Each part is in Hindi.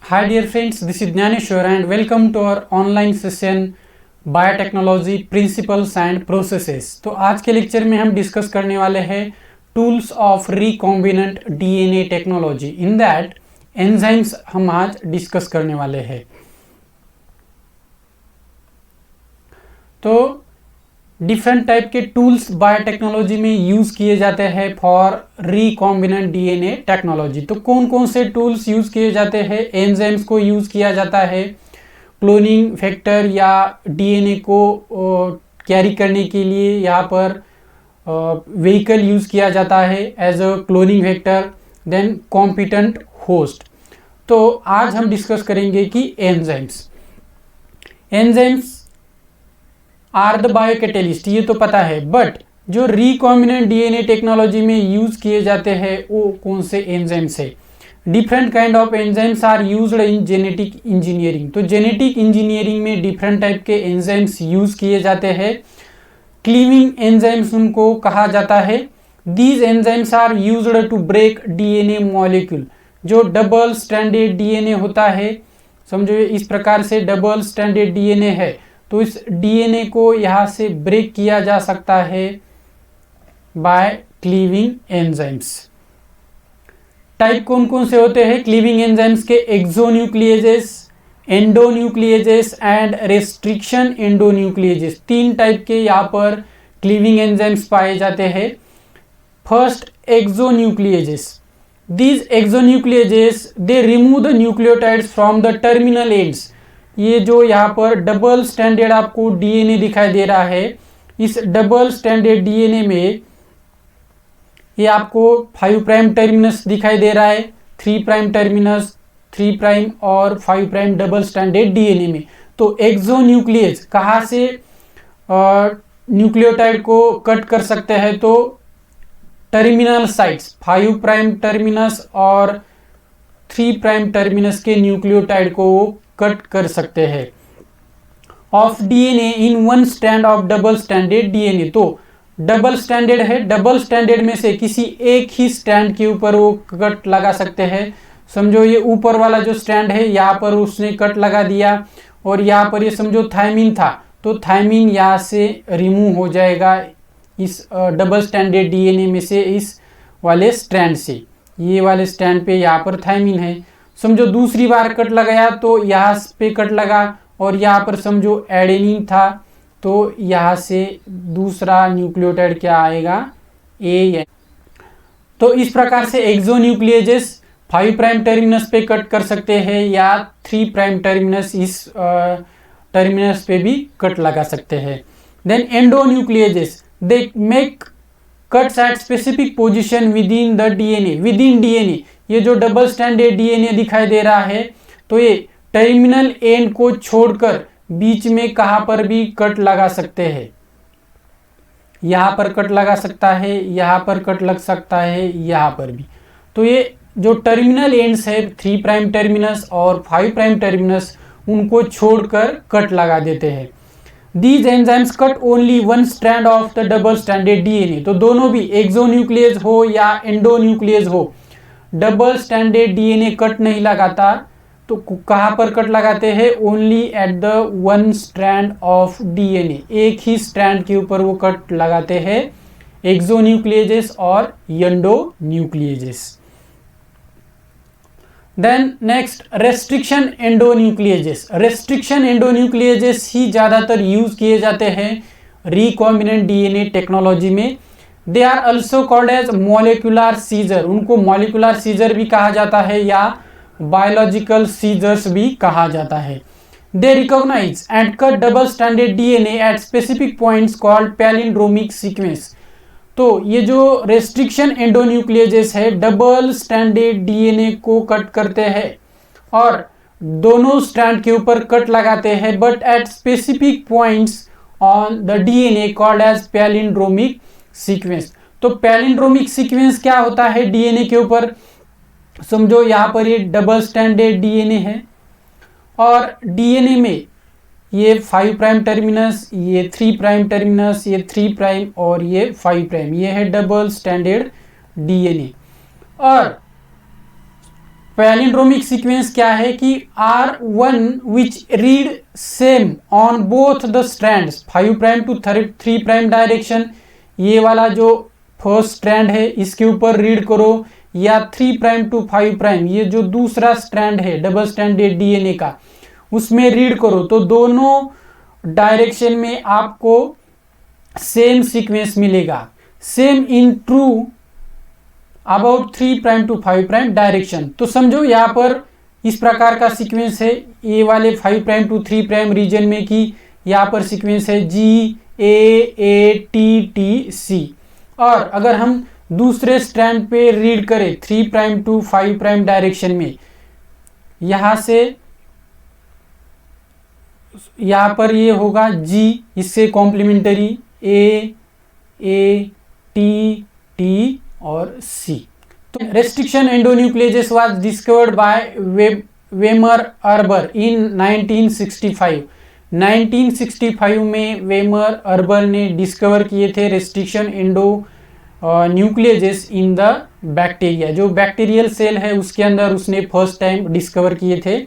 Hi dear friends, this is Jnaneshwar and welcome to our online session biotechnology principles and processes. तो आज के लेक्चर में हम डिस्कस करने वाले हैं tools of recombinant DNA technology. In that enzymes हम आज डिस्कस करने वाले हैं। तो डिफरेंट टाइप के टूल्स बायोटेक्नोलॉजी में यूज किए जाते हैं फॉर रिकॉम्बिनेंट डीएनए टेक्नोलॉजी। तो कौन कौन से टूल्स यूज किए जाते हैं? एंजाइम्स को यूज किया जाता है, क्लोनिंग फैक्टर या डीएनए को कैरी करने के लिए यहाँ पर व्हीकल यूज किया जाता है as a cloning factor, then competent host. तो आज हम डिस्कस करेंगे कि एंजाइम्स आर द बायोकैटेलिस्ट, ये तो पता है, बट जो रिकॉम्बिनेंट डीएनए टेक्नोलॉजी में यूज किए जाते हैं वो कौन से एंजाइम्स है? Different kind of enzymes are used in genetic engineering. तो जेनेटिक इंजीनियरिंग में डिफरेंट टाइप के एंजाइम्स यूज किए जाते हैं। क्लीविंग एंजाइम्स उनको कहा जाता है। These enzymes are used to break DNA molecule. जो डबल स्ट्रैंडेड डीएनए होता है, समझो इस प्रकार से डबल स्ट्रैंडेड डीएनए है, तो इस डीएनए को यहाँ से ब्रेक किया जा सकता है बाय क्लीविंग एंजाइम्स। टाइप कौन कौन से होते हैं क्लीविंग एंजाइम्स के? एक्सोन्यूक्लिएजेस, एंडोन्यूक्लिएजेस एंड रेस्ट्रिक्शन एंडोन्यूक्लिएजेस। तीन टाइप के यहाँ पर क्लीविंग एंजाइम्स पाए जाते हैं। First, exonucleases. These exonucleases they remove the nucleotides from the terminal ends. ये जो यहाँ पर डबल स्टैंडर्ड आपको डीएनए दिखाई दे रहा है, इस डबल स्टैंडर्ड डीएनए में ये आपको 5 प्राइम टर्मिनस दिखाई दे रहा है, 3 प्राइम टर्मिनस, 3 प्राइम और 5 प्राइम डबल स्टैंडर्ड डीएनए में। तो एक्सोन्यूक्लिएज कहाँ से न्यूक्लियोटाइड को कट कर सकते हैं? तो टर्मिनल साइट्स 5 प्राइम टर्मिनस और 3 प्राइम टर्मिनस के न्यूक्लियोटाइड को कट कर सकते हैं of DNA in one strand of double standard DNA. तो डबल स्टैंडर्ड है, डबल स्टैंडर्ड में से किसी एक ही स्ट्रैंड के ऊपर वो कट लगा सकते हैं। समझो ये ऊपर वाला जो स्ट्रैंड है यहाँ पर उसने कट लगा दिया, और यहाँ पर ये समझो थायमिन था, तो थायमिन यहाँ से रिमूव हो जाएगा इस डबल स्टैंडर्ड डीएनए में से, इस वाले स्ट्रैंड से। ये वाले स्ट्रैंड पे यहाँ पर थायमिन है, समझो दूसरी बार कट लगाया तो यहाँ पे कट लगा, और यहाँ पर समझो एडेनिन था, तो यहाँ से दूसरा न्यूक्लियोटाइड क्या आएगा? ए। तो इस प्रकार से एक्सोन्यूक्लिएजेस 5 प्राइम टर्मिनस पे कट कर सकते हैं या 3 प्राइम टर्मिनस, इस टर्मिनस पे भी कट लगा सकते हैं। Then endonucleases they make cuts at specific position within the DNA. Within DNA, ये जो डबल स्टैंडर्ड डीएनए दिखाई दे रहा है, तो ये टर्मिनल एंड को छोड़कर बीच में कहां पर भी कट लगा सकते हैं। यहां पर कट लगा सकता है, यहां पर कट लग सकता है, यहां पर भी। तो ये जो टर्मिनल एंड्स है 3 प्राइम टर्मिनस और 5 प्राइम टर्मिनस, उनको छोड़कर कट लगा देते हैं। These enzymes cut only one strand of the double stranded DNA। तो दोनों भी एक्सोन्यूक्लिएज हो या एंडोन्यूक्लिएज हो, डबल स्टैंडर्ड डीएनए कट नहीं लगाता। तो कहाँ पर कट लगाते हैं? Only at the one strand of DNA, एक ही स्ट्रैंड के ऊपर वो कट लगाते हैं, एक्सोन्यूक्लिएजेस और endonucleases. Then next, restriction endonucleases. Restriction endonucleases ही ज़्यादातर यूज किए जाते हैं रिकॉम्बिनेंट डीएनए टेक्नोलॉजी में। They are also called as molecular scissor. उनको मॉलिक्यूलर सीजर भी कहा जाता है या बायोलॉजिकल सीजर्स भी कहा जाता है। They recognise and cut double standard DNA at specific points called palindromic sequence. तो ये जो रेस्ट्रिक्शन एंडोन्यूक्लिएजेस है, डबल स्टैंडर्ड डीएनए को कट करते हैं और दोनों स्ट्रैंड के ऊपर कट लगाते हैं, but at specific points on the DNA called as palindromic sequence. तो पैलिंड्रोमिक सीक्वेंस क्या होता है डीएनए के ऊपर? समझो यहाँ पर ये डबल स्टैंडर्ड डीएनए है, और डीएनए में ये 5 प्राइम टर्मिनस, ये 3 प्राइम टर्मिनस, ये 3 प्राइम और ये 5 प्राइम, ये है डबल स्टैंडर्ड डीएनए। और पैलिंड्रोमिक सीक्वेंस क्या है कि R1 which read same on both the strands 5 prime to 3 prime direction, ये वाला जो फर्स्ट स्ट्रैंड है इसके ऊपर रीड करो, या 3 प्राइम टू 5 प्राइम ये जो दूसरा स्ट्रैंड है डबल स्ट्रैंडेड डीएनए का उसमें रीड करो, तो दोनों डायरेक्शन में आपको सेम सीक्वेंस मिलेगा। Same in true about 3 prime to 5 prime direction. तो समझो यहाँ पर इस प्रकार का सीक्वेंस है ये वाले 5 प्राइम टू 3 प्राइम रीजन में कि यहाँ पर सीक्वेंस है GAATTC, और अगर हम दूसरे स्ट्रैंड पे रीड करें 3 प्राइम टू 5 प्राइम डायरेक्शन में, यहाँ से यहाँ पर ये होगा G, इससे कॉम्प्लीमेंटरी AATT और C। तो restriction endonucleases was discovered by Werner Arber in 1965। 1965 में वेमर अर्बर ने डिस्कवर किए थे restriction endonucleases in the bacteria, जो बैक्टीरियल सेल है उसके अंदर उसने फर्स्ट टाइम डिस्कवर किए थे।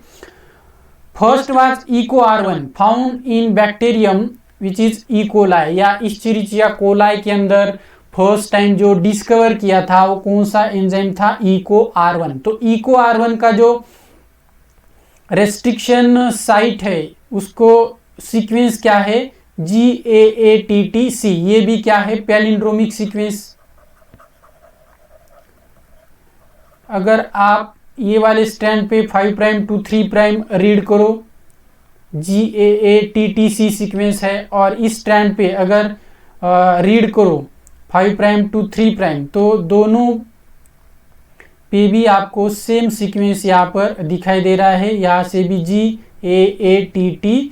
First was EcoR1 found in bacterium which is E coli, या इश्चेरिचिया कोलाई के अंदर फर्स्ट टाइम जो डिस्कवर किया था वो कौन सा एंजाइम था, EcoR1। तो EcoR1 का जो रेस्ट्रिक्शन साइट है उसको सीक्वेंस क्या है, GAATTC। ये भी क्या है, पैलिंड्रोमिक सीक्वेंस। अगर आप ये वाले स्ट्रैंड पे 5 प्राइम टू 3 प्राइम रीड करो, GAATTC सीक्वेंस है, और इस स्ट्रैंड पे अगर रीड करो 5 प्राइम टू 3 प्राइम, तो दोनों पे भी आपको सेम सीक्वेंस यहाँ पर दिखाई दे रहा है, यहाँ से भी GAATTC।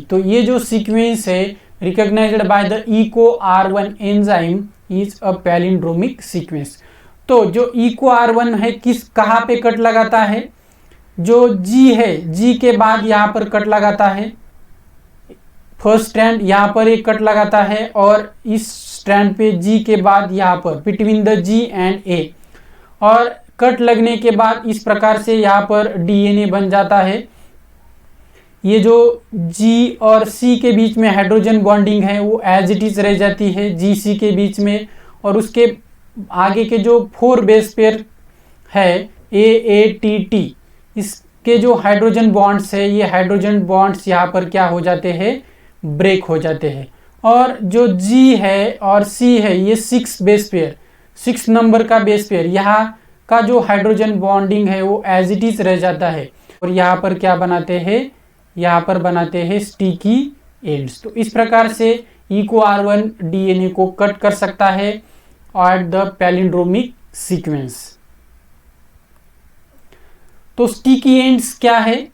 तो ये जो सीक्वेंस है recognised by the EcoR1 enzyme is a palindromic sequence. तो जो EcoR1 है किस कहाँ पे कट लगाता है, जो G है G के बाद यहाँ पर कट लगाता है, फर्स्ट स्ट्रैंड यहाँ पर एक कट लगाता है, और इस स्ट्रैंड पे G के बाद यहाँ पर between the G and A, और कट लगने के बाद इस प्रकार से यहाँ पर DNA बन जाता है। ये जो G और C के बीच में हाइड्रोजन बॉन्डिंग है वो एज इट इज रह जाती है GC के बीच में, और उसके आगे के जो 4 बेस पेयर है AATT, इसके जो हाइड्रोजन बॉन्ड्स है ये हाइड्रोजन बॉन्ड्स यहाँ पर क्या हो जाते हैं, ब्रेक हो जाते हैं। और जो G है और C है ये 6 बेस पेयर, 6 नंबर का बेस पेयर, यहाँ का जो हाइड्रोजन बॉन्डिंग है वो एज इट इज रह जाता है, और यहाँ पर क्या बनाते हैं, यहाँ पर बनाते हैं स्टिकी एंड्स। तो इस प्रकार से EcoR1 DNA को कट कर सकता है एट द पैलिंड्रोमिक सीक्वेंस। तो स्टिकी एंड्स क्या है,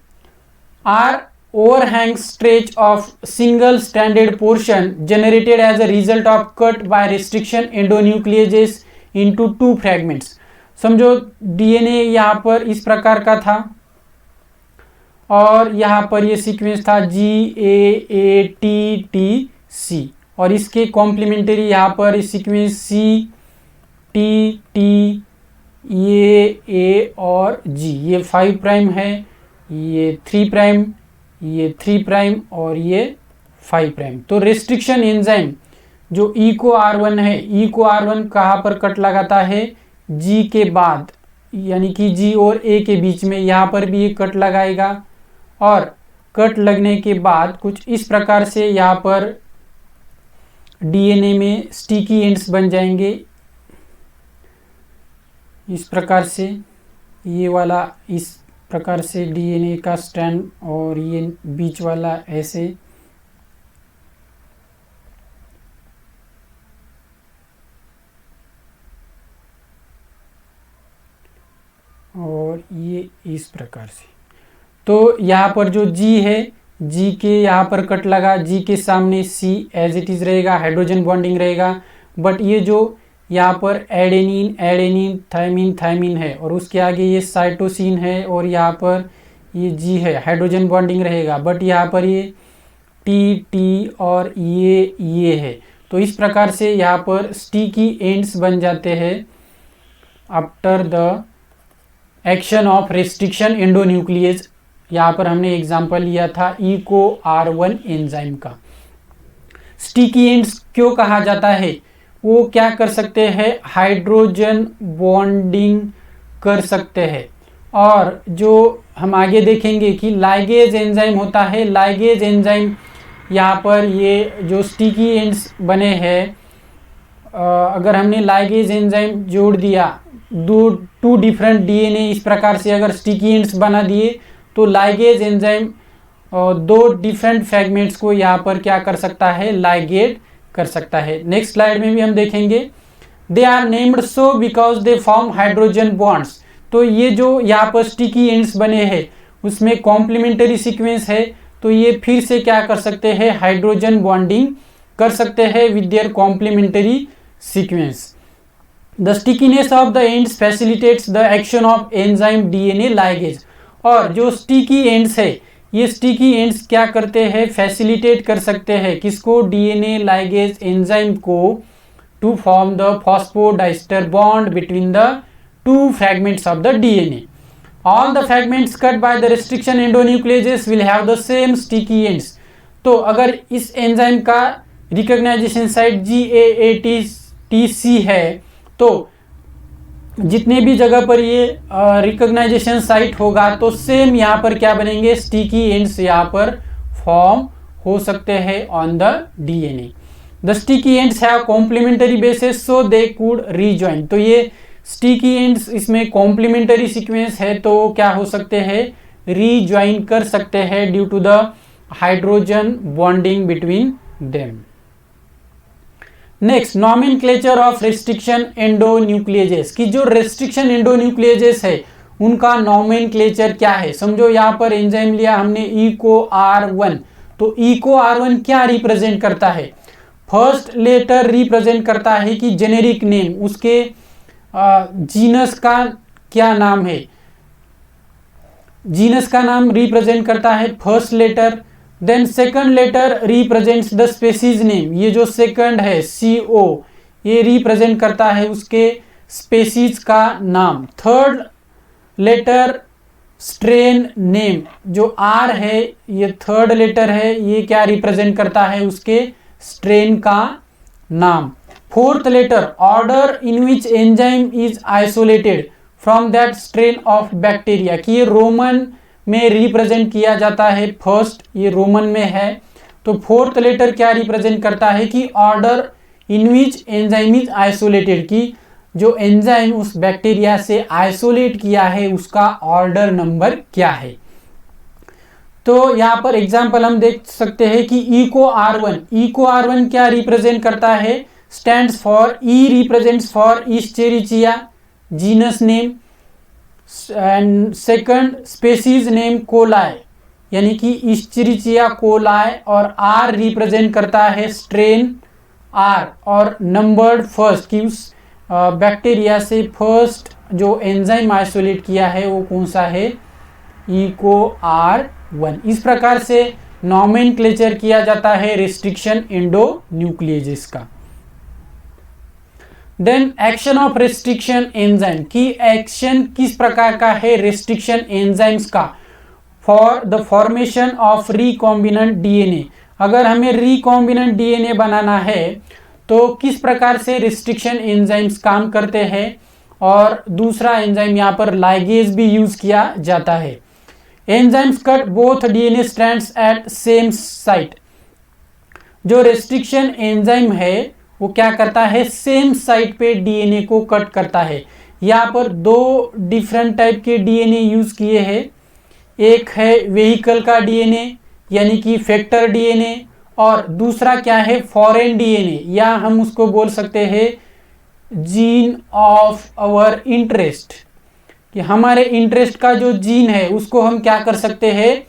are overhang stretch of single stranded portion generated as a result of cut by restriction endonucleases into 2 fragments। समझो DNA यहाँ पर इस प्रकार का था, और यहाँ पर ये सीक्वेंस था GAATTC, और इसके कॉम्प्लीमेंटरी यहाँ पर सीक्वेंस CTT ये A और G, ये 5 प्राइम है, ये 3 प्राइम, ये 3 प्राइम और ये 5 प्राइम। तो रेस्ट्रिक्शन एंजाइम जो EcoR1 है, EcoR1 कहाँ पर कट लगाता है, G के बाद, यानी कि G और A के बीच में, यहाँ पर भी ये कट लगाएगा, और कट लगने के बाद कुछ इस प्रकार से यहाँ पर DNA में स्टिकी एंड्स बन जाएंगे। इस प्रकार से ये वाला इस प्रकार से DNA का स्ट्रैंड, और ये बीच वाला ऐसे, और ये इस प्रकार से। तो यहाँ पर जो G है, G के यहाँ पर कट लगा, G के सामने C एज इट इज रहेगा, हाइड्रोजन बॉन्डिंग रहेगा, बट ये जो यहाँ पर एडेनिन एडेनिन थायमिन थायमिन है, और उसके आगे ये साइटोसिन है, और यहाँ पर ये G है, हाइड्रोजन बॉन्डिंग रहेगा, बट यहाँ पर ये T और ये है। तो इस प्रकार से यहाँ पर स्टिकी एंड्स बन जाते हैं after the action of restriction endonuclease, यहाँ पर हमने एग्जांपल लिया था EcoR1 एंजाइम का। स्टिकी एंड्स क्यों कहा जाता है? वो क्या कर सकते हैं? हाइड्रोजन बॉन्डिंग कर सकते हैं। और जो हम आगे देखेंगे कि लाइगेज एंजाइम होता है, लाइगेज एंजाइम यहाँ पर ये जो स्टिकी एंड्स बने हैं, अगर हमने लाइगेज एंजाइम जोड़ दिया, टू डिफरेंट डीएनए इस प्रकार से अगर स्टिकी एंड्स बना दिए, तो लाइगेज एंजाइम दो डिफरेंट फ्रैगमेंट्स को यहाँ पर क्या कर सकता है? लाइगेट कर सकता है। नेक्स्ट स्लाइड में भी हम देखेंगे, they are named so because they form hydrogen bonds. तो ये जो यहाँ पर स्टिकी एंड्स बने हैं उसमें कॉम्प्लीमेंट्री सीक्वेंस है, तो ये फिर से क्या कर सकते हैं? हाइड्रोजन बॉन्डिंग कर सकते हैं with their complementary sequence. The stickiness of the ends facilitates the action of enzyme DNA ligase. और जो स्टिकी एंड्स है, ये स्टिकी एंड्स क्या करते हैं? फैसिलिटेट कर सकते हैं किसको? डीएनए लाइगेज एंजाइम को, to form the phosphodiester bond between the two fragments of the DNA. All the fragments cut by the restriction endonucleases will have the same sticky ends। तो अगर इस एंजाइम का रिकॉग्नाइजेशन साइट GAATTC है, तो जितने भी जगह पर ये रिकॉग्नाइजेशन साइट होगा तो सेम यहाँ पर क्या बनेंगे? स्टिकी एंड्स यहाँ पर फॉर्म हो सकते हैं on the DNA. The sticky ends have complementary basis so they could rejoin. तो ये स्टिकी एंड्स इसमें कॉम्प्लीमेंटरी सीक्वेंस है, तो क्या हो सकते हैं? रीज्वाइन कर सकते हैं due to the hydrogen bonding between them. Next, nomenclature of restriction endonucleases, की जो रेस्ट्रिक्शन एंडोन्यूक्लियेजेस है उनका नॉमेनक्लेचर क्या है? समझो यहाँ पर एंजाइम लिया हमने EcoR1, तो EcoR1 क्या रिप्रेजेंट करता है? फर्स्ट लेटर रिप्रेजेंट करता है कि जेनेरिक नेम, उसके जीनस का क्या नाम है? जीनस का नाम रिप्रेजेंट करता है first letter. Then second letter represents the species name, ये जो सेकंड है CO, ये रिप्रेजेंट करता है उसके स्पेसीज का नाम। थर्ड लेटर स्ट्रेन नेम, जो R है, ये थर्ड लेटर है, ये क्या रिप्रेजेंट करता है? उसके स्ट्रेन का नाम। Fourth letter order in which enzyme is isolated from that strain of bacteria, कि ये रोमन में रिप्रेजेंट किया जाता है। फर्स्ट ये रोमन में है, तो फोर्थ लेटर क्या रिप्रेजेंट करता है? कि order in which enzyme is isolated, कि जो एंजाइम उस बैक्टीरिया से आइसोलेट किया है उसका ऑर्डर नंबर क्या है। तो यहाँ पर एग्जाम्पल हम देख सकते हैं कि EcoR1 क्या रिप्रेजेंट करता है? stands for E represents for Escherichia genus name and second species name coli, यानी कि Escherichia coli, और R रिप्रेजेंट करता है स्ट्रेन R और नंबर्ड फर्स्ट, कि उस बैक्टीरिया से फर्स्ट जो एंजाइम आइसोलेट किया है वो कौन सा है? EcoR1। इस प्रकार से नॉमेनक्लेचर किया जाता है रेस्ट्रिक्शन एंडोन्यूक्लियेजेस का। Then action of restriction enzyme, की एक्शन किस प्रकार का है रेस्ट्रिक्शन एंजाइम्स का? For the formation of recombinant DNA, अगर हमें रिकॉम्बिनेंट डीएनए बनाना है तो किस प्रकार से रेस्ट्रिक्शन एंजाइम्स काम करते हैं? और दूसरा एंजाइम यहाँ पर लाइगेज भी यूज किया जाता है। Enzymes cut both DNA strands at same site, जो रेस्ट्रिक्शन एंजाइम है वो क्या करता है? सेम साइट पे डीएनए को कट करता है। यहाँ पर दो डिफरेंट टाइप के डीएनए यूज किए हैं। एक है वेहिकल का डीएनए यानी कि फैक्टर डीएनए, और दूसरा क्या है? फॉरेन डीएनए, या हम उसको बोल सकते हैं जीन ऑफ आवर इंटरेस्ट, कि हमारे इंटरेस्ट का जो जीन है उसको हम क्या कर सकते हैं?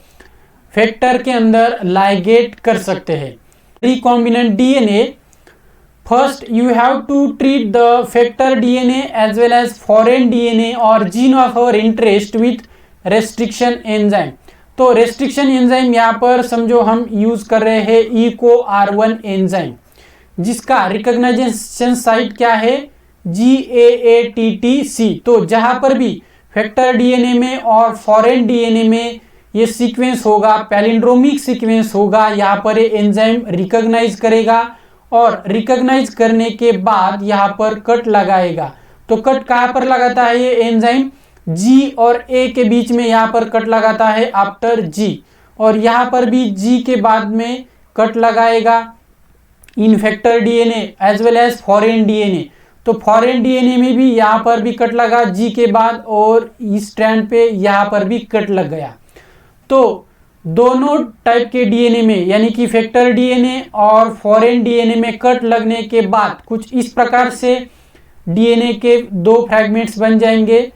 फैक्टर के अंदर लाइगेट कर सकते हैं। Recombinant DNA, first you have to treat the factor DNA as well as foreign DNA or gene of our interest with restriction enzyme। तो restriction enzyme यहाँ पर समझो हम यूज कर रहे हैं EcoR1 एंजाइम, जिसका रिकॉग्नाइजेशन साइट क्या है? GAATTC। तो जहां पर भी फैक्टर डीएनए में और फॉरेन डीएनए में ये सीक्वेंस होगा, पैलिंड्रोमिक सीक्वेंस होगा। यहाँ पर ये एंजाइम रिकॉग्नाइज करेगा और रिकॉग्नाइज करने के बाद यहाँ पर कट लगाएगा। तो कट कहाँ पर लगाता है ये एंजाइम? जी और ए के बीच में यहाँ पर कट लगाता है आफ्टर जी, और यहाँ पर भी जी के बाद में कट लगाएगा in factor DNA as well as foreign DNA. तो फॉरेन डीएनए में भी यहाँ पर भी कट लगा जी के बाद, और इस स्ट्रैंड पे यहाँ पर भी कट लग गया। तो दोनों टाइप के डीएनए में यानी कि फैक्टर डीएनए और फॉरेन डीएनए में कट लगने के बाद कुछ इस प्रकार से डीएनए के दो फ्रैगमेंट्स बन जाएंगे।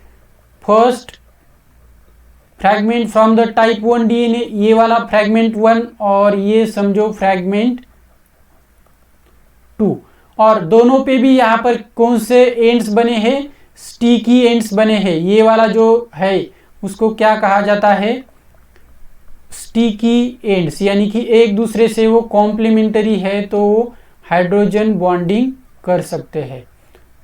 First fragment from the type 1 DNA, ये वाला फ्रैगमेंट 1 और ये समझो फ्रैगमेंट 2, और दोनों पे भी यहाँ पर कौन से एंड्स बने हैं? स्टिकी एंड्स बने हैं। ये वाला जो है उसको क्या कहा जाता है? स्टिकी एंड्स, यानी कि एक दूसरे से वो कॉम्प्लीमेंटरी है तो वो हाइड्रोजन बॉन्डिंग कर सकते हैं।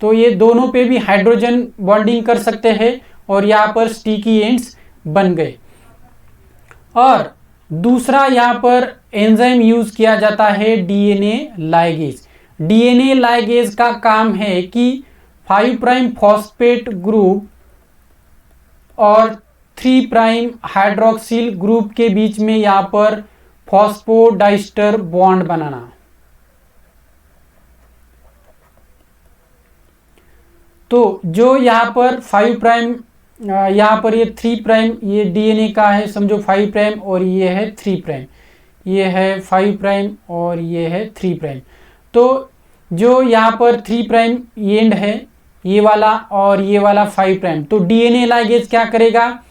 तो ये दोनों पे भी हाइड्रोजन बॉन्डिंग कर सकते हैं और यहाँ पर स्टिकी एंड्स बन गए। और दूसरा यहाँ पर एंजाइम यूज किया जाता है डीएनए लाइगेज। डीएनए लाइगेज का काम है कि 5 प्राइम फॉस्फेट ग्रुप और 3 प्राइम हाइड्रोक्सिल ग्रुप के बीच में यहाँ पर फॉस्फोडाइस्टर बॉन्ड बनाना। तो जो यहाँ पर 5 प्राइम, यहाँ पर ये 3 प्राइम, ये डीएनए का है समझो 5 प्राइम और ये है 3 प्राइम, ये है 5 प्राइम और ये है 3 प्राइम। तो जो यहाँ पर 3 प्राइम एंड है ये वाला और ये वाला 5 प्राइम, तो डीएनए लाइगेज क्या करेगा?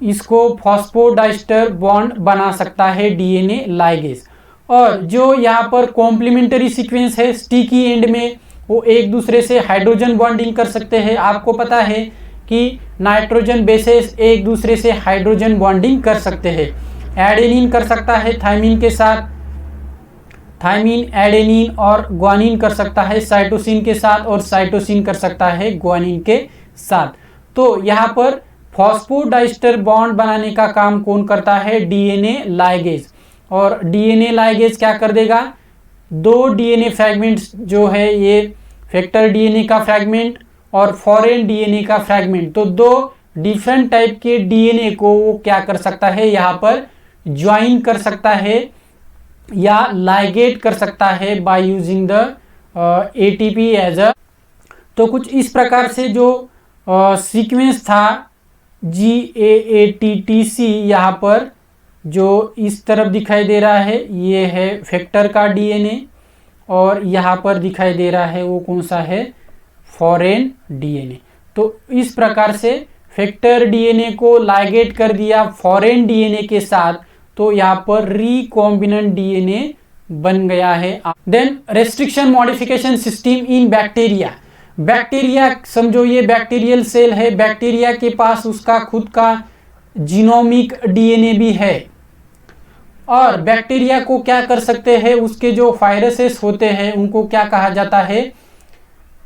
इसको फॉस्फोडाइस्टर बॉन्ड बना सकता है डीएनए लाइगेज। और जो यहाँ पर कॉम्प्लीमेंटरी सीक्वेंस है स्टिकी एंड में, वो एक दूसरे से हाइड्रोजन बॉन्डिंग कर सकते हैं। आपको पता है कि नाइट्रोजन बेसेस एक दूसरे से हाइड्रोजन बॉन्डिंग कर सकते हैं। एडेनिन कर सकता है थायमिन के साथ, थायमिन एडेनिन और ग्वानिन कर सकता है साइटोसिन के साथ, और साइटोसिन कर सकता है ग्वानिन के साथ। तो यहाँ पर फॉस्फोडाइस्टर बॉन्ड बनाने का काम कौन करता है? DNA ligase. और डीएनए लाइगेज क्या कर देगा? दो डीएनए फ्रैगमेंट्स जो है ये फैक्टर डीएनए का फ्रैगमेंट और फॉरेन डीएनए का फ्रैगमेंट, तो दो डिफरेंट टाइप के डीएनए को वो क्या कर सकता है? यहाँ पर ज्वाइन कर सकता है या लाइगेट कर सकता है by using the ATP as a. तो कुछ इस प्रकार से जो सीक्वेंस था GAATTC, यहाँ पर जो इस तरफ दिखाई दे रहा है ये है फैक्टर का डीएनए, और यहाँ पर दिखाई दे रहा है वो कौन सा है? Foreign DNA. तो इस प्रकार से फैक्टर डीएनए को लाइगेट कर दिया फॉरेन डीएनए के साथ, तो यहाँ पर रिकॉम्बिनेंट डीएनए बन गया है। Then restriction modification system in bacteria. Bacteria समझो ये बैक्टीरियल सेल है, बैक्टीरिया के पास उसका खुद का जीनोमिक डीएनए भी है। और बैक्टीरिया को क्या कर सकते हैं? उसके जो वायरसेस होते हैं उनको क्या कहा जाता है?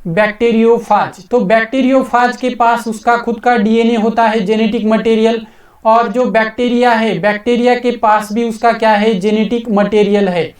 बैक्टीरियोफाज। तो बैक्टीरियोफाज के पास उसका खुद का डीएनए होता है, जेनेटिक मटेरियल। और जो बैक्टीरिया है, बैक्टीरिया के पास भी उसका क्या है? जेनेटिक मटेरियल है।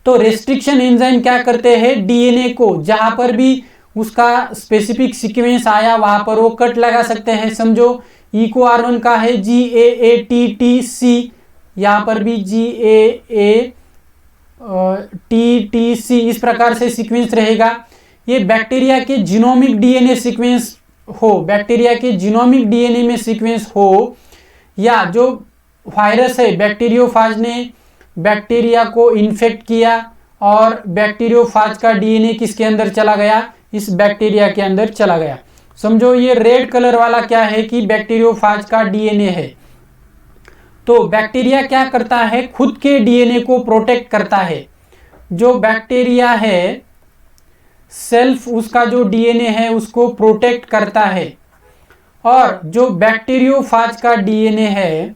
तो रेस्ट्रिक्शन एंजाइम क्या करते हैं? डीएनए को जहां पर भी उसका स्पेसिफिक सीक्वेंस आया वहां पर वो कट लगा सकते हैं। समझो इको R1 का है GAATTC, यहाँ पर भी GAATTC, इस प्रकार से सीक्वेंस रहेगा। ये बैक्टीरिया के जीनोमिक डीएनए सीक्वेंस हो, बैक्टीरिया के जीनोमिक डीएनए में सीक्वेंस हो, या जो वायरस है बैक्टीरियोफाज ने बैक्टीरिया को इन्फेक्ट किया और बैक्टीरियोफाज का डीएनए किसके अंदर चला गया? इस बैक्टीरिया के अंदर चला गया। समझो ये रेड कलर वाला क्या है कि बैक्टीरियोफाज का डीएनए है। तो बैक्टीरिया क्या करता है? खुद के डीएनए को प्रोटेक्ट करता है। जो बैक्टीरिया है सेल्फ उसका जो डीएनए है उसको प्रोटेक्ट करता है, और जो बैक्टीरियोफाज का डीएनए है,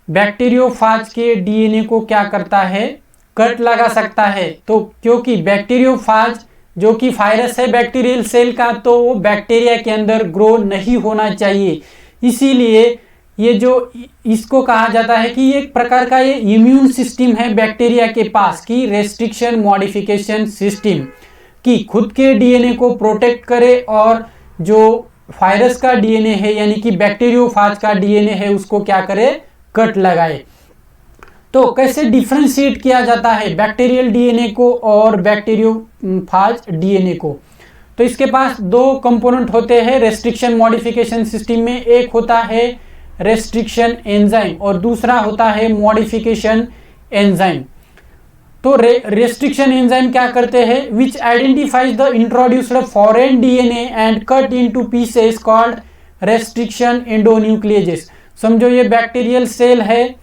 बैक्टीरियोफाज के डीएनए को क्या करता है? कट लगा सकता है। तो क्योंकि बैक्टीरियोफाज जो कि वायरस है बैक्टीरियल सेल का, तो वो बैक्टीरिया के अंदर ग्रो नहीं होना चाहिए। इसीलिए ये जो इसको कहा जाता है कि एक प्रकार का ये इम्यून सिस्टम है बैक्टीरिया के पास, की रेस्ट्रिक्शन मॉडिफिकेशन सिस्टम, कि खुद के डीएनए को प्रोटेक्ट करे और जो वायरस का डीएनए है यानी कि बैक्टीरियोफाज का डीएनए है उसको क्या करे, कट लगाए। तो कैसे डिफरेंशिएट किया जाता है बैक्टीरियल डीएनए को और बैक्टीरियोफाज डीएनए को? तो इसके पास दो कंपोनेंट होते हैं रेस्ट्रिक्शन मॉडिफिकेशन सिस्टम में, एक होता है रेस्ट्रिक्शन एंजाइम और दूसरा होता है मॉडिफिकेशन एंजाइम। तो रेस्ट्रिक्शन एंजाइम क्या करते हैं, which identifies the introduced foreign DNA and cut into pieces called restriction endonucleases. समझो ये बैक्टीरियल सेल है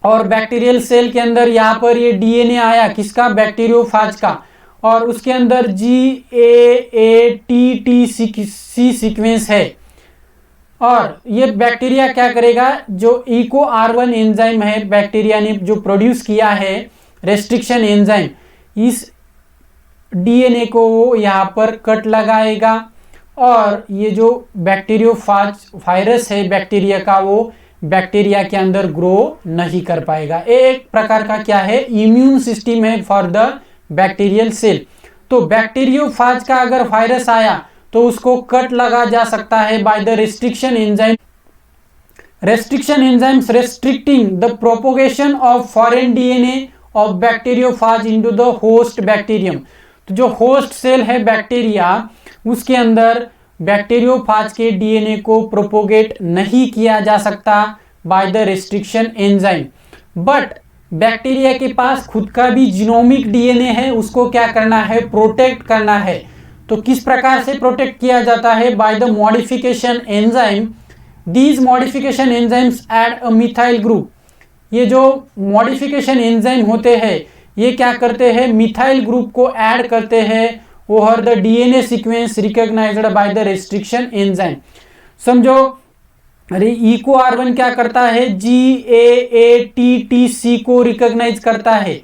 और बैक्टीरियल सेल के अंदर यहाँ पर ये डीएनए आया, किसका, बैक्टीरियोफाज का, और उसके अंदर GAATTC सीक्वेंस है। और ये बैक्टीरिया क्या करेगा, जो EcoR1 एंजाइम है बैक्टीरिया ने जो प्रोड्यूस किया है रेस्ट्रिक्शन एंजाइम, इस डीएनए को वो यहाँ पर कट लगाएगा और ये जो बैक्टीरियोफाज वायरस है बैक्टीरिया का, वो बैक्टीरिया के अंदर ग्रो नहीं कर पाएगा। एक प्रकार का क्या है, इम्यून सिस्टम है फॉर द बैक्टीरियल सेल। तो बैक्टीरियोफाज का अगर वायरस आया तो उसको कट लगा जा सकता है bye the restriction enzyme. Restriction enzymes restricting the propagation of foreign DNA of bacteriophage into the host bacterium. तो जो होस्ट सेल है बैक्टीरिया, उसके अंदर बैक्टीरियोफाज के डीएनए को प्रोपोगेट नहीं किया जा सकता bye the restriction enzyme. But bacteria के पास खुद का भी जीनोमिक डीएनए है, उसको क्या करना है, प्रोटेक्ट करना है। तो किस प्रकार से प्रोटेक्ट किया जाता है, by the modification enzyme. These modification enzymes add a methyl group. ये जो मॉडिफिकेशन एंजाइम होते हैं ये क्या करते हैं, मिथाइल ग्रुप को ऐड करते हैं over the DNA sequence recognised by the restriction enzyme. समझो EcoR1 क्या करता है, GAATTC को रिकॉग्नाइज करता है।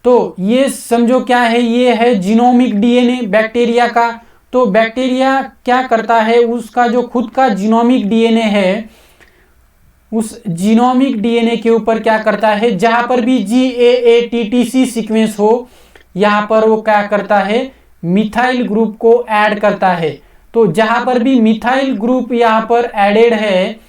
तो ये समझो क्या है, ये है जीनोमिक डीएनए बैक्टीरिया का। तो बैक्टीरिया क्या करता है, उसका जो खुद का जीनोमिक डीएनए है, उस जीनोमिक डीएनए के ऊपर क्या करता है, जहां पर भी GAATTC सीक्वेंस हो यहां पर वो क्या करता है, मिथाइल ग्रुप को ऐड करता है। तो जहां पर भी मिथाइल ग्रुप यहां पर एडेड है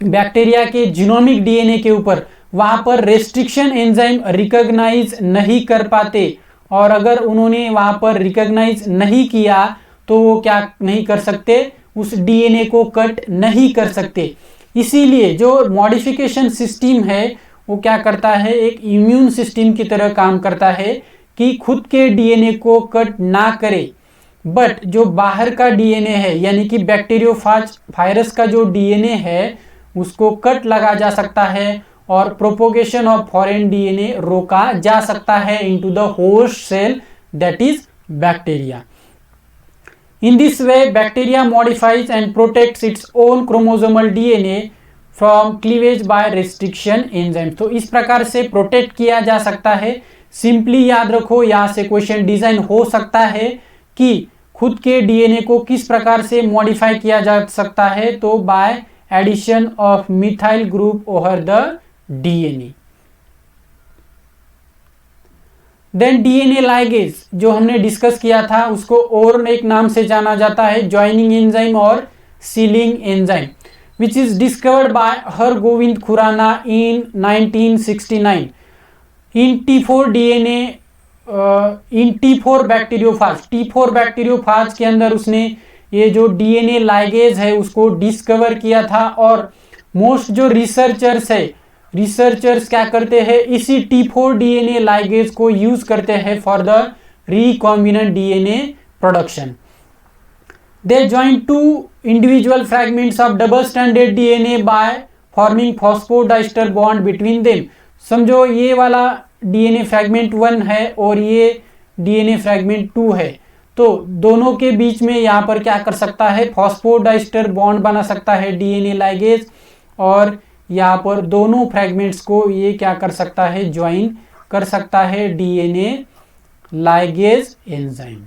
बैक्टीरिया के जीनोमिक डीएनए के ऊपर, वहां पर रेस्ट्रिक्शन एंजाइम रिकॉग्नाइज नहीं कर पाते। और अगर उन्होंने वहां पर रिकॉग्नाइज नहीं किया तो वो क्या नहीं कर सकते, उस डीएनए को कट नहीं कर सकते। इसीलिए जो मॉडिफिकेशन सिस्टम है वो क्या करता है, एक इम्यून सिस्टम की तरह काम करता है कि खुद के डीएनए को कट ना करे, बट जो बाहर का डीएनए है यानी कि बैक्टीरियोफाज वायरस का जो डीएनए है उसको कट लगा जा सकता है और प्रोपोगेशन ऑफ फॉरेन डीएनए रोका जा सकता है into the host cell, that is bacteria. In this way, bacteria modifies and protects its own chromosomal DNA from cleavage by restriction enzymes। तो इस प्रकार से प्रोटेक्ट किया जा सकता है। सिंपली याद रखो, यहाँ से क्वेश्चन डिजाइन हो सकता है कि खुद के डीएनए को किस प्रकार से मॉडिफाई किया जा सकता है, तो by addition of methyl group over the DNA. Then DNA ligase जो हमने डिस्कस किया था उसको और एक नाम से जाना जाता है, ज्वाइनिंग एंजाइम और sealing enzyme, which is discovered by Hargobind Khorana in 1969 in T4 DNA in T4 bacteriophage. T4 bacteriophage के अंदर उसने ये जो डीएनए लाइगेज है उसको डिस्कवर किया था। और मोस्ट जो रिसर्चर्स क्या करते हैं, इसी T4 डीएनए लाइगेज को यूज करते हैं for the recombinant DNA production. They join two individual fragments of double stranded DNA by forming phosphodiester bond between them. समझो ये वाला डीएनए फ्रैगमेंट 1 है और ये डीएनए फ्रैगमेंट 2 है, तो दोनों के बीच में यहाँ पर क्या कर सकता है, फॉस्फोडाइस्टर बॉन्ड बना सकता है डीएनए लाइगेज, और यहाँ पर दोनों फ्रैगमेंट्स को ये क्या कर सकता है, ज्वाइन कर सकता है DNA ligase enzyme.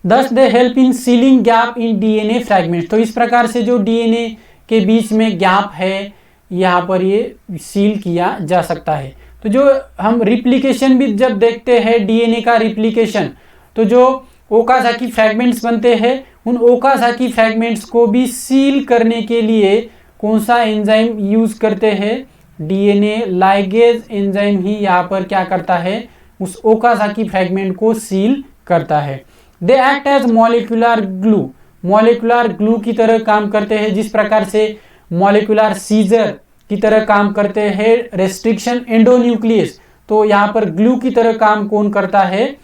Thus they help in sealing gap in DNA fragments। तो इस प्रकार से जो डीएनए के बीच में गैप है यहाँ पर ये सील किया जा सकता है। तो जो हम रिप्लिकेशन भी जब देखते हैं डीएनए का रिप्लिकेशन, तो जो ओकाज़ाकी फ्रैगमेंट्स बनते हैं उन ओकाज़ाकी फ्रैगमेंट्स को भी सील करने के लिए कौन सा एंजाइम यूज करते हैं? डीएनए लाइगेज एंजाइम ही यहाँ पर क्या करता है? उस ओकाज़ाकी फ्रैगमेंट को सील करता है। They act as molecular glue, molecular glue की तरह काम करते हैं, जिस प्रकार से मॉलिक्यूलर सीजर की तरह काम करते हैं रेस्ट्रिक्शन एंडोन्यूक्लियस, तो यहाँ पर ग्लू की तरह काम कौन करता है?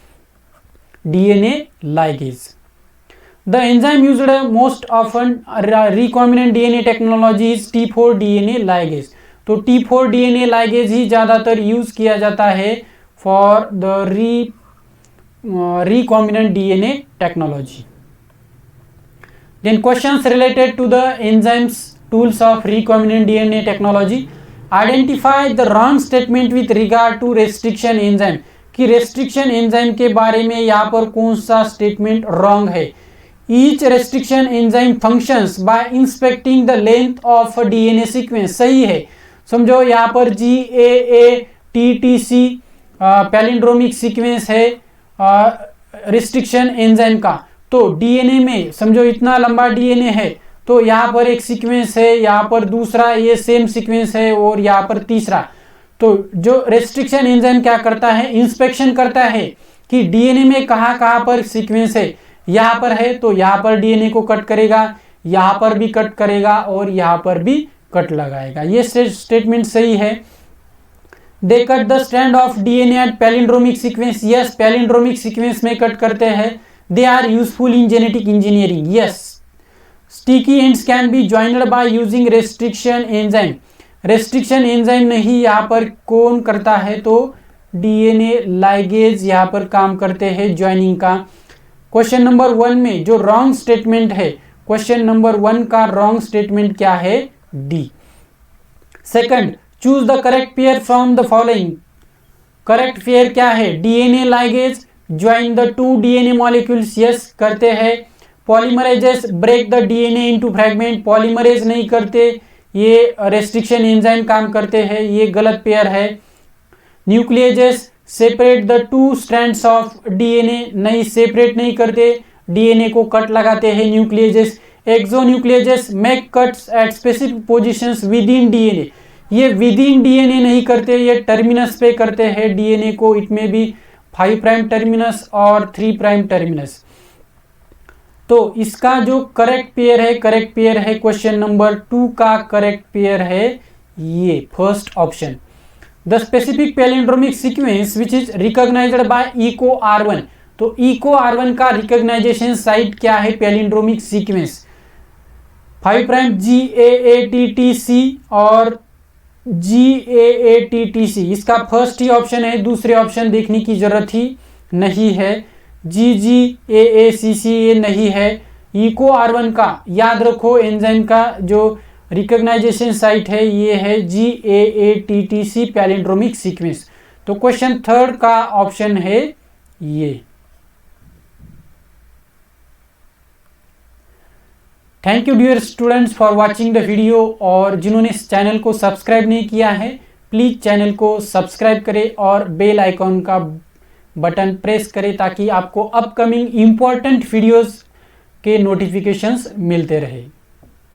DNA ligase. The enzyme used most often recombinant DNA technology is T4 DNA ligase. तो T4 डीएनए लाइगेज ही ज्यादातर यूज किया जाता है for the recombinant DNA technology. Then questions related to the enzymes tools of recombinant DNA technology. Identify the wrong statement with regard to restriction enzyme। कि restriction enzyme के बारे में यहाँ पर कौन सा statement wrong है? Each restriction enzyme functions by inspecting the length of a DNA sequence। सही है, समझो यहाँ पर GAATTC पैलिंड्रोमिक सीक्वेंस है रिस्ट्रिक्शन एंजाइम का। तो डीएनए में समझो इतना लंबा डीएनए है, तो यहाँ पर एक सीक्वेंस है, यहाँ पर दूसरा ये सेम सीक्वेंस है और यहाँ पर तीसरा। तो जो रेस्ट्रिक्शन एंजाइम क्या करता है? इंस्पेक्शन करता है कि डीएनए में कहाँ कहाँ पर सीक्वेंस है। यहाँ पर है तो यहाँ पर डीएनए को कट करेगा, यहाँ पर भी कट करेगा और यहाँ पर भी कट लगाएगा। ये स्टेटमेंट सही है। They cut the strand of DNA at palindromic sequence। Yes, palindromic sequence में कट करते हैं। They are useful in genetic engineering। Yes, sticky ends can be joined by using restriction enzyme। restriction enzyme नहीं यहाँ पर कौन करता है? तो DNA ligase यहाँ पर काम करते हैं ज्वाइनिंग का। क्वेश्चन नंबर 1 में जो रॉन्ग स्टेटमेंट है, क्वेश्चन नंबर 1 का रॉन्ग स्टेटमेंट क्या है? D. Second, choose the correct pair from the following. Correct pair क्या है? DNA ligase join the 2 DNA molecules. Yes करते हैं। Polymerases break the DNA into fragment. Polymerase नहीं करते, ये रेस्ट्रिक्शन एंजाइम काम करते हैं, ये गलत पेयर है। Nucleases separate the 2 strands of DNA. नहीं, सेपरेट नहीं करते, डीएनए को कट लगाते हैं nucleases. Exonucleases make cuts at specific positions within DNA. ये विद इन डीएनए नहीं करते, ये टर्मिनस पे करते हैं डीएनए को। इसमें भी 5 प्राइम टर्मिनस और 3 प्राइम टर्मिनस। तो इसका जो करेक्ट पेयर है, करेक्ट पेयर है क्वेश्चन नंबर 2 का करेक्ट पेयर है ये first option. The specific palindromic sequence which is recognised by eco R1। तो इको R1 का रिकॉग्नाइजेशन साइट क्या है? पैलिंड्रोमिक सीक्वेंस 5 प्राइम GAATTC और GAATTC। इसका फर्स्ट ही ऑप्शन है, दूसरे ऑप्शन देखने की जरूरत ही नहीं है। GGAACC ये नहीं है। इको R1 का याद रखो, एंजाइम का जो रिकॉग्नाइजेशन साइट है ये है GAATTC पैलिंड्रोमिक सीक्वेंस। तो क्वेश्चन थर्ड का ऑप्शन है ये। Thank you dear students for watching the video. और जिन्होंने इस चैनल को सब्सक्राइब नहीं किया है प्लीज़ चैनल को सब्सक्राइब करें और बेल आइकॉन का बटन प्रेस करें ताकि आपको अपकमिंग इम्पॉर्टेंट वीडियोस के नोटिफिकेशंस मिलते रहे।